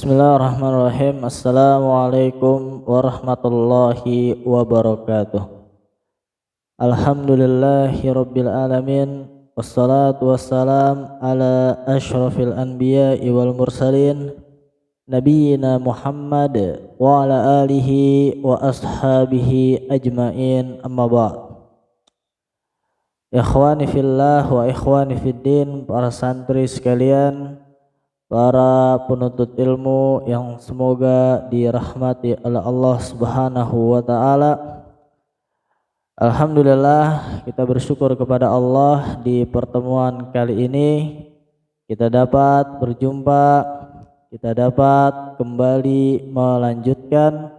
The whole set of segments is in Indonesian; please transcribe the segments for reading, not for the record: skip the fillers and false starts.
Bismillahirrahmanirrahim. Assalamualaikum warahmatullahi wabarakatuh. Alhamdulillahi rabbil alamin. Wassalatu wassalam ala ashrafil anbiya'i wal mursalin Nabiyyina Muhammad wa ala alihi wa ashabihi ajmain, amma ba'd. Ikhwani fillah wa ikhwani fiddin, para santri sekalian, para penuntut ilmu yang semoga dirahmati oleh Allah Subhanahu wa taala. Alhamdulillah, kita bersyukur kepada Allah di pertemuan kali ini kita dapat berjumpa, kita dapat kembali melanjutkan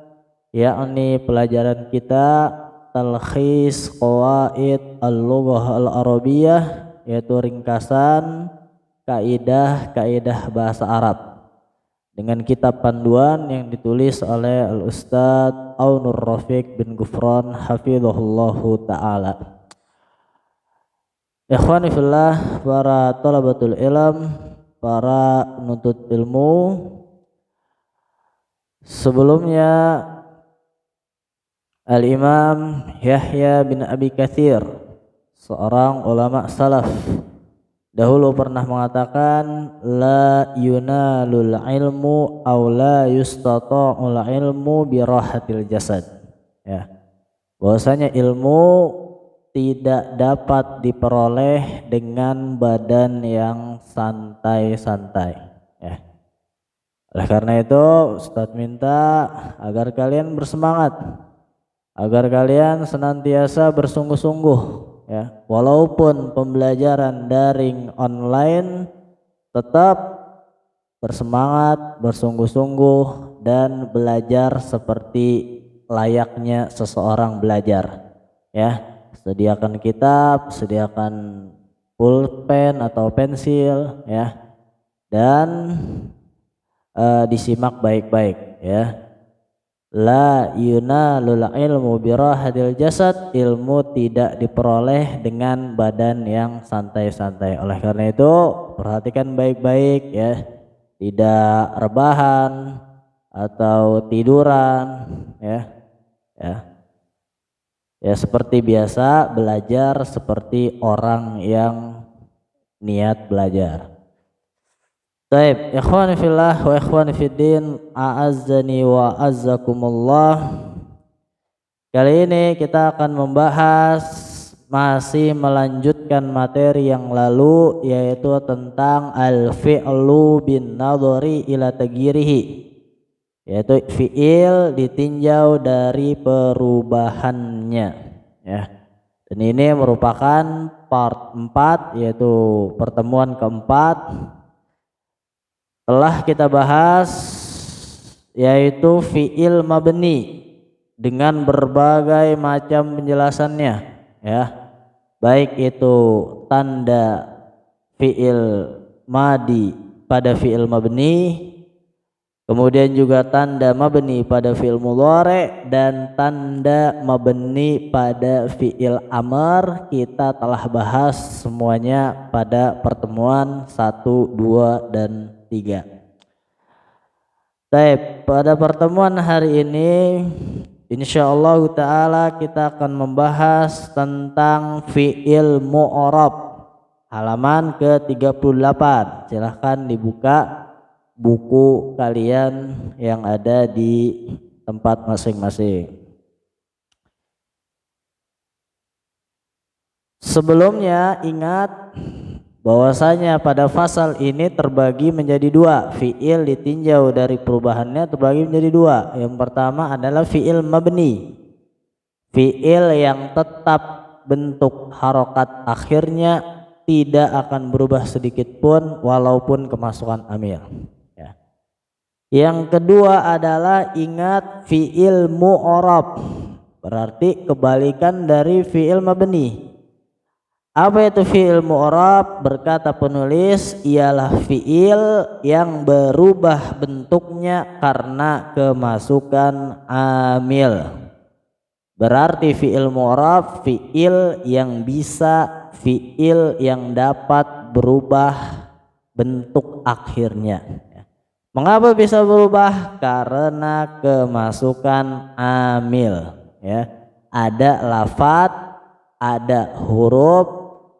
yakni pelajaran kita Talkhis Qawaid Al-Lughah Al-Arabiyah, yaitu ringkasan kaidah-kaidah bahasa Arab dengan kitab panduan yang ditulis oleh Al-Ustadz Aunur Rafiq bin Gufron hafizahullahu ta'ala. Ikhwani fillah, para thalabatul ilm, para penuntut ilmu, sebelumnya Al-Imam Yahya bin Abi Katsir, seorang ulama salaf, dahulu pernah mengatakan la yunalul ilmu aw la yustata'ul ilmu birahatil jasad, ya, bahwasanya ilmu tidak dapat diperoleh dengan badan yang santai-santai, ya. Oleh karena itu Ustaz minta agar kalian bersemangat, agar kalian senantiasa bersungguh-sungguh, ya, walaupun pembelajaran daring online, tetap bersemangat, bersungguh-sungguh dan belajar seperti layaknya seseorang belajar, ya. Sediakan kitab, sediakan pulpen atau pensil, ya, dan disimak baik-baik, ya. La yunalul ilmu birahatil jasad, ilmu tidak diperoleh dengan badan yang santai-santai. Oleh karena itu perhatikan baik-baik, ya, tidak rebahan atau tiduran, ya, ya seperti biasa belajar seperti orang yang niat belajar. Baik, ikhwani fillah wa ikhwani fiddin, a'azzani wa azzakumullah. Kali ini kita akan membahas, masih melanjutkan materi yang lalu, yaitu tentang al-fi'lu bin nadhari ila tagyirihi, yaitu fi'il ditinjau dari perubahannya, ya. Dan ini merupakan part 4, yaitu pertemuan keempat. Telah kita bahas yaitu fi'il mabni dengan berbagai macam penjelasannya, ya, baik itu tanda fi'il madi pada fi'il mabni, kemudian juga tanda mabni pada fi'il mudhari dan tanda mabni pada fi'il amr. Kita telah bahas semuanya pada pertemuan 1, 2, dan 3. Baik, pada pertemuan hari ini insyaallah ta'ala kita akan membahas tentang fi'il mu'rab, halaman ke-38. Silahkan dibuka buku kalian yang ada di tempat masing-masing. Sebelumnya ingat bahwasanya pada fasal ini terbagi menjadi dua. Fi'il ditinjau dari perubahannya terbagi menjadi dua. Yang pertama adalah fi'il mabni, fi'il yang tetap bentuk harokat akhirnya tidak akan berubah sedikit pun walaupun kemasukan amil, ya. Yang kedua adalah ingat fi'il mu'rab, berarti kebalikan dari fi'il mabni. Apa itu fi'il mu'rab? Berkata penulis, ialah fi'il yang berubah bentuknya karena kemasukan amil. Berarti fi'il mu'rab fi'il yang bisa, fi'il yang dapat berubah bentuk akhirnya. Mengapa bisa berubah? Karena kemasukan amil, ya. Ada lafat, ada huruf,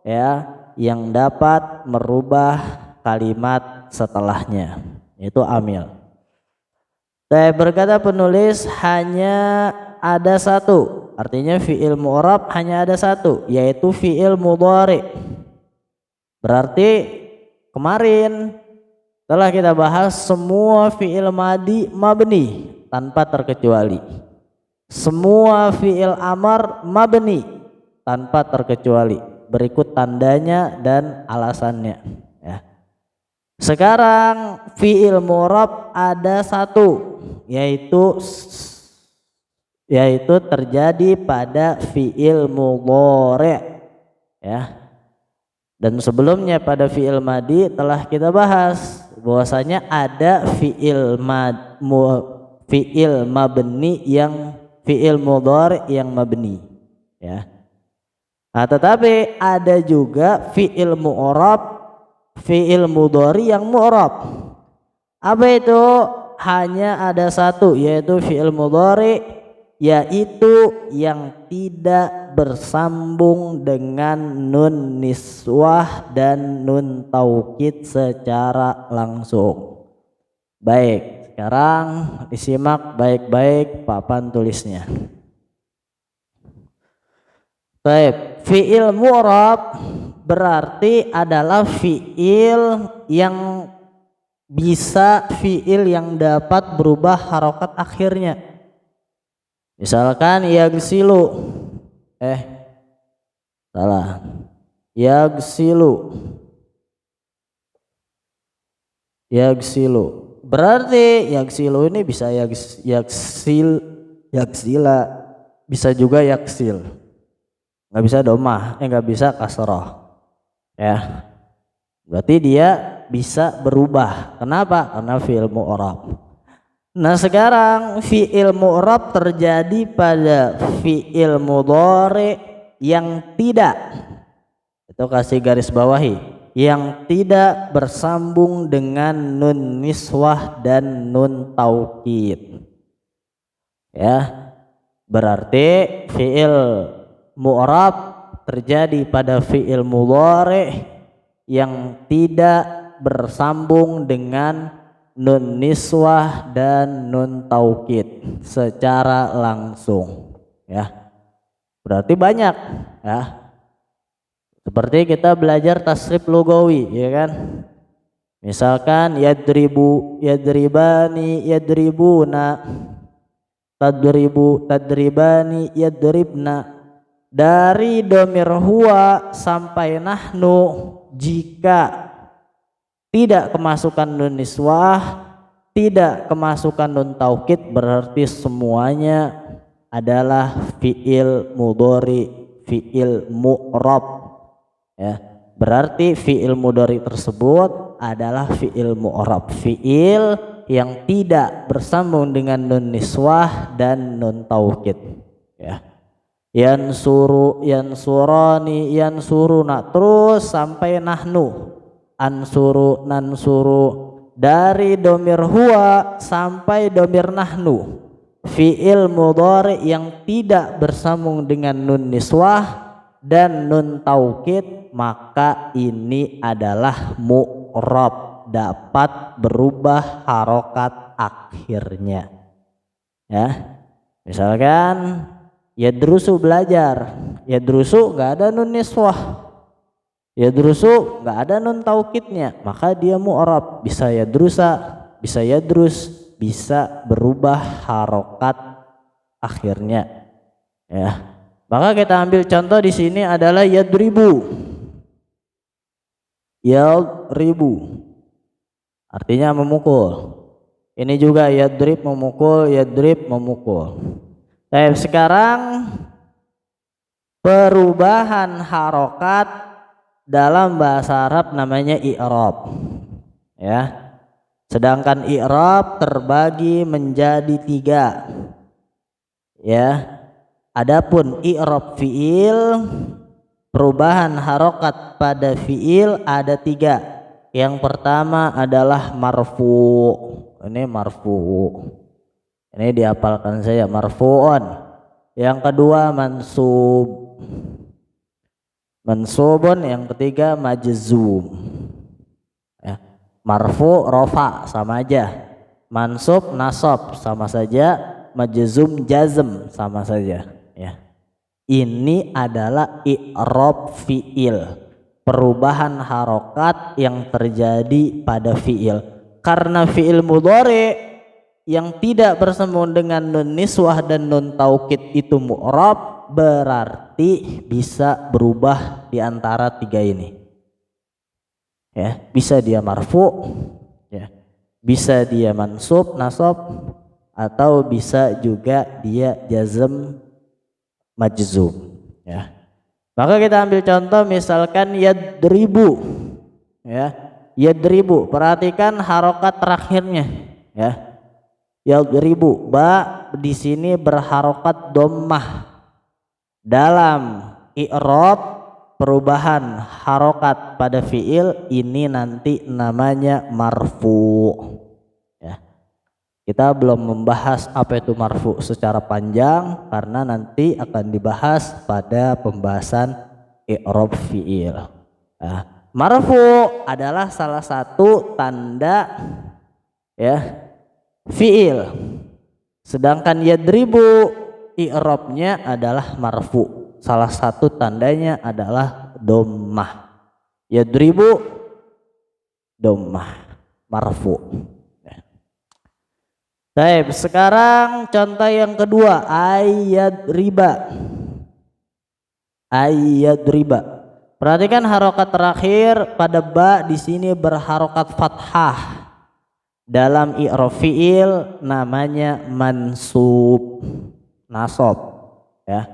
ya, yang dapat merubah kalimat setelahnya, itu amil. Saya berkata penulis hanya ada satu, artinya fi'il mu'rab hanya ada satu, yaitu fi'il mudhari. Berarti kemarin telah kita bahas semua fi'il madi mabni tanpa terkecuali. Semua fi'il amar mabni tanpa terkecuali. Berikut tandanya dan alasannya, ya. Sekarang fi'il mu'rab ada satu, yaitu terjadi pada fi'il mudhari', ya. Dan sebelumnya pada fi'il madi telah kita bahas bahwasanya ada fi'il mabni yang fi'il mudhari yang mabni, ya. Nah, tetapi ada juga fi'il mu'rab, fi'il mudhari yang mu'rab. Apa itu? Hanya ada satu, yaitu fi'il mudhari, yaitu yang tidak bersambung dengan nun niswah dan nun taukid secara langsung. Baik, sekarang disimak baik-baik papan tulisnya. Baik, fi'il mu'rab berarti adalah fi'il yang bisa fi'il yang dapat berubah harokat akhirnya. Misalkan yagsilu, salah, yagsilu. Berarti yagsilu ini bisa yagsila, bisa juga yaksil. Nggak bisa domah, nggak bisa kasroh, ya. Berarti dia bisa berubah. Kenapa? Karena fi'il mu'rab. Nah, sekarang fi'il mu'rab terjadi pada fi'il mudhari yang tidak, itu kasih garis bawahi, yang tidak bersambung dengan nun niswah dan nun taukid, ya. Berarti fi'il mu'rab terjadi pada fi'il mudhari yang tidak bersambung dengan nun niswah dan nun taukid secara langsung, ya. Berarti banyak, ya. Seperti kita belajar tasrif lugawi, ya kan. Misalkan yadribu, yadribani, yadribuna, tadribu, tadribani, yadribna. Dari domir huwa sampai nahnu, jika tidak kemasukan nun niswah, tidak kemasukan nun taukid, berarti semuanya adalah fi'il mudhari, fi'il mu'rab, ya. Berarti fi'il mudhari tersebut adalah fi'il mu'rab, fi'il yang tidak bersambung dengan nun niswah dan nun taukid, ya. Yansuru, yansurani, yansuruna, terus sampai nahnu, ansuru, nansuru. Dari domir huwa sampai domir nahnu, fi'il mudhari yang tidak bersambung dengan nun niswah dan nun taukid, maka ini adalah mu'rab, dapat berubah harokat akhirnya, ya. Misalkan yadrusu, belajar, yadrusu nggak ada nun niswah, yadrusu nggak ada nun taukidnya, maka dia mu'rab, bisa yadrusa, bisa yadrus, bisa berubah harokat akhirnya, ya. Maka kita ambil contoh di sini adalah yadribu, yadribu artinya memukul. Ini juga yadrib memukul, yadrib memukul. Sekarang perubahan harokat dalam bahasa Arab namanya i'rab, ya. Sedangkan i'rab terbagi menjadi 3, ya. Adapun i'rab fi'il, perubahan harokat pada fi'il ada 3, Yang pertama adalah marfu. Ini marfu. Ini dihafalkan saya, marfu'un. Yang kedua mansub. Mansubun. Yang ketiga majzum. Ya. Marfu, rofa sama aja. Mansub, nasab sama saja. Majzum, jazm sama saja. Ya. Ini adalah i'rab fi'il. Perubahan harokat yang terjadi pada fi'il. Karena fi'il mudhari yang tidak bersambung dengan nun niswah dan nun taukid itu mu'rab, berarti bisa berubah di antara tiga ini. Ya, bisa dia marfu, ya, bisa dia mansub, nasab, atau bisa juga dia jazm, majzum. Ya. Maka kita ambil contoh misalkan yadribu, ya, yadribu. Perhatikan harokat terakhirnya, ya. Yadribu, ba di sini berharokat dhammah. Dalam i'rab perubahan harokat pada fiil ini nanti namanya marfu. Ya. Kita belum membahas apa itu marfu secara panjang karena nanti akan dibahas pada pembahasan i'rab fi'il. Nah, marfu adalah salah satu tanda ya fi'il. Sedangkan yadribu i'rabnya adalah marfu. Salah satu tandanya adalah dhammah. Yadribu dhammah, marfu. Baik, sekarang contoh yang kedua, ayat riba. Ayat riba. Perhatikan harokat terakhir pada ba di sini berharokat fathah. Dalam i'rab fi'il namanya mansub, nasab. Ya.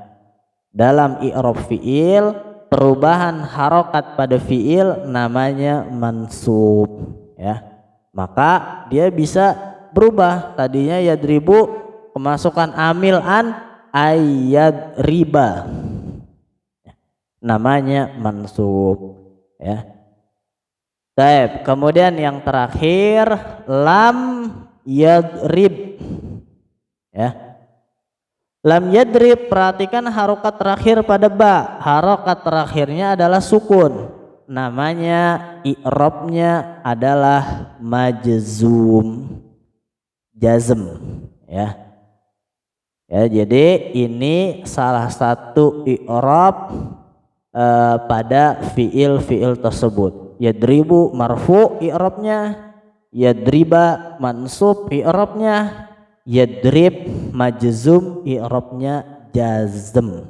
Dalam i'rab fi'il perubahan harokat pada fi'il namanya mansub. Ya. Maka dia bisa berubah, tadinya yadribu kemasukan amil an ayat riba, namanya mansub. Ya. Baik, kemudian yang terakhir lam yadrib. Ya. Lam yadrib, perhatikan harokat terakhir pada ba, harokat terakhirnya adalah sukun, namanya i'rabnya adalah majzum, jazm. Ya. Ya, jadi ini salah satu i'rab pada fiil tersebut. Yadribu marfu i'rabnya, yadriba mansub i'rabnya, yadrib majzum i'rabnya jazm.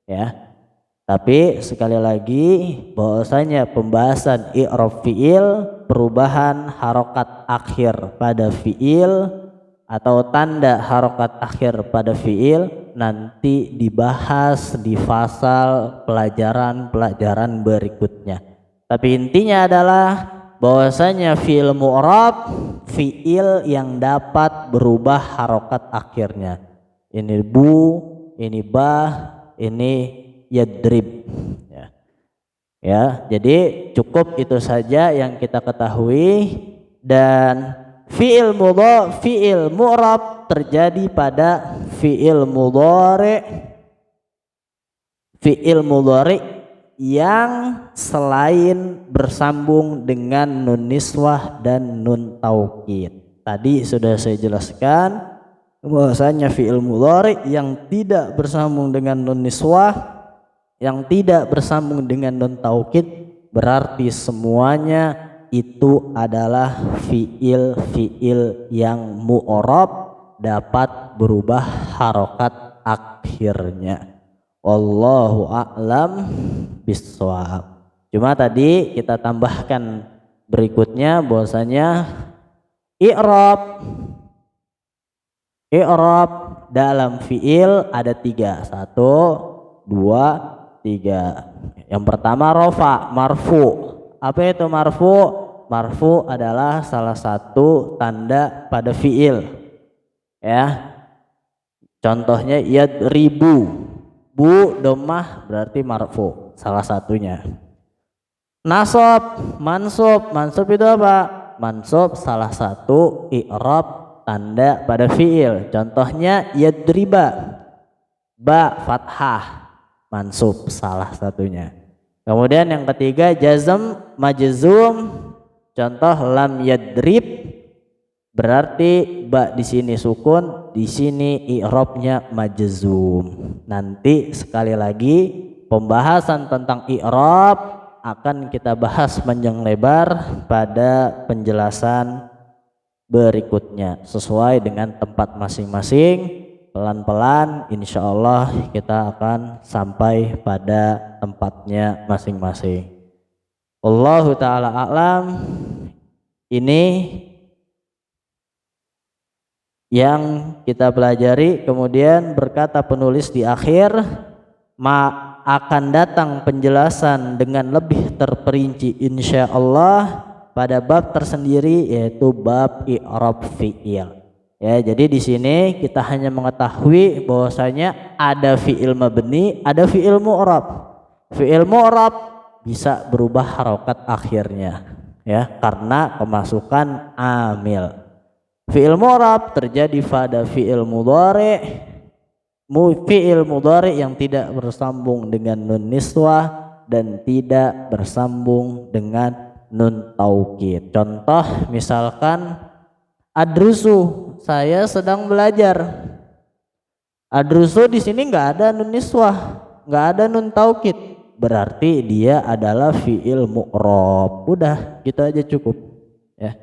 Ya. Tapi sekali lagi bahwasanya pembahasan i'rab fiil, perubahan harokat akhir pada fiil atau tanda harokat akhir pada fiil nanti dibahas di fasal pelajaran-pelajaran berikutnya. Tapi intinya adalah bahwasanya fiil mu'rab fiil yang dapat berubah harokat akhirnya. Ini bu, ini bah, ini yadrib. Ya. Ya, jadi cukup itu saja yang kita ketahui. Dan fiil mu'rab terjadi pada fiil mudhari yang selain bersambung dengan nun niswah dan nun taukid. Tadi sudah saya jelaskan bahwasanya fiil mudhari yang tidak bersambung dengan nun niswah, yang tidak bersambung dengan nun taukid, berarti semuanya itu adalah fiil yang mu'rab, dapat berubah harokat akhirnya. Wallahu a'lam bishawab. Cuma tadi kita tambahkan berikutnya bahwasanya i'rab dalam fiil ada 3, 1, 2, 3. Yang pertama rofa, marfu. Apa itu marfu? Marfu adalah salah satu tanda pada fiil. Ya. Contohnya yadribu. Bu dhammah berarti marfu, salah satunya. Nasab, mansub itu apa? Mansub salah satu i'rab tanda pada fiil. Contohnya yadriba, ba fathah, mansub salah satunya. Kemudian yang ketiga jazm majzum, contoh lam yadrib, berarti ba di sini sukun, di sini i'rabnya majzum. Nanti sekali lagi pembahasan tentang i'rab akan kita bahas panjang lebar pada penjelasan berikutnya sesuai dengan tempat masing-masing. Pelan-pelan insya Allah kita akan sampai pada tempatnya masing-masing. Allahu ta'ala a'lam. Ini yang kita pelajari. Kemudian berkata penulis di akhir, akan datang penjelasan dengan lebih terperinci insya Allah pada bab tersendiri, yaitu bab i'rab fi'il. Ya, jadi di sini kita hanya mengetahui bahwasanya ada fi'il mabni, ada fi'il mu'rab. Fi'il mu'rab bisa berubah harokat akhirnya, ya, karena kemasukan amil. Fi'il mu'rab terjadi pada fi'il mudhari', fi'il mudhari' yang tidak bersambung dengan nun niswah dan tidak bersambung dengan nun taukid. Contoh misalkan adrusu, saya sedang belajar. Adrusu di sini nggak ada nun niswah, nggak ada nun taukid, berarti dia adalah fi'il mu'rab. Udah, gitu aja cukup, ya.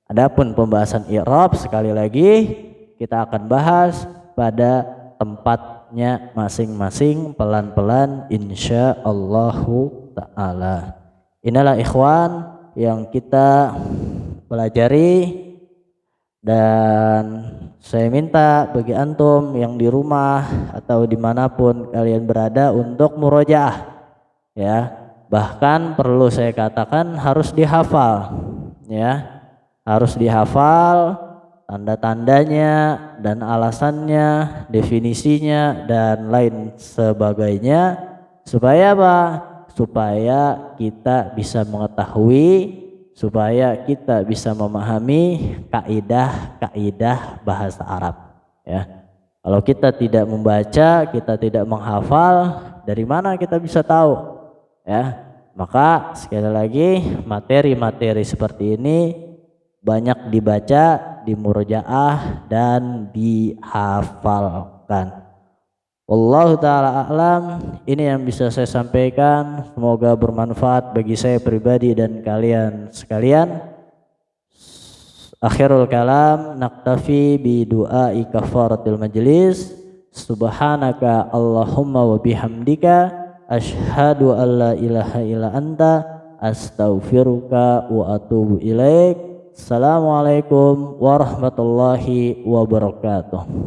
Adapun pembahasan i'rab sekali lagi kita akan bahas pada tempatnya masing-masing pelan-pelan insyaallahu ta'ala. Inilah ikhwan yang kita pelajari, dan saya minta bagi antum yang di rumah atau dimanapun kalian berada untuk murojaah, ya. Bahkan perlu saya katakan harus dihafal, ya, harus dihafal tanda-tandanya dan alasannya, definisinya dan lain sebagainya, supaya apa? Supaya kita bisa mengetahui, supaya kita bisa memahami kaidah-kaidah bahasa Arab, ya. Kalau kita tidak membaca, kita tidak menghafal, dari mana kita bisa tahu, ya? Maka sekali lagi materi-materi seperti ini banyak dibaca, dimurojaah dan dihafalkan. Wallahu ta'ala a'lam. Ini yang bisa saya sampaikan, semoga bermanfaat bagi saya pribadi dan kalian sekalian. Akhirul kalam, naktafi bi du'ai kafaratil majlis. Subhanaka Allahumma wa bihamdika asyhadu an la ilaha illa anta astaghfiruka wa atubu ilaik. Assalamualaikum warahmatullahi wabarakatuh.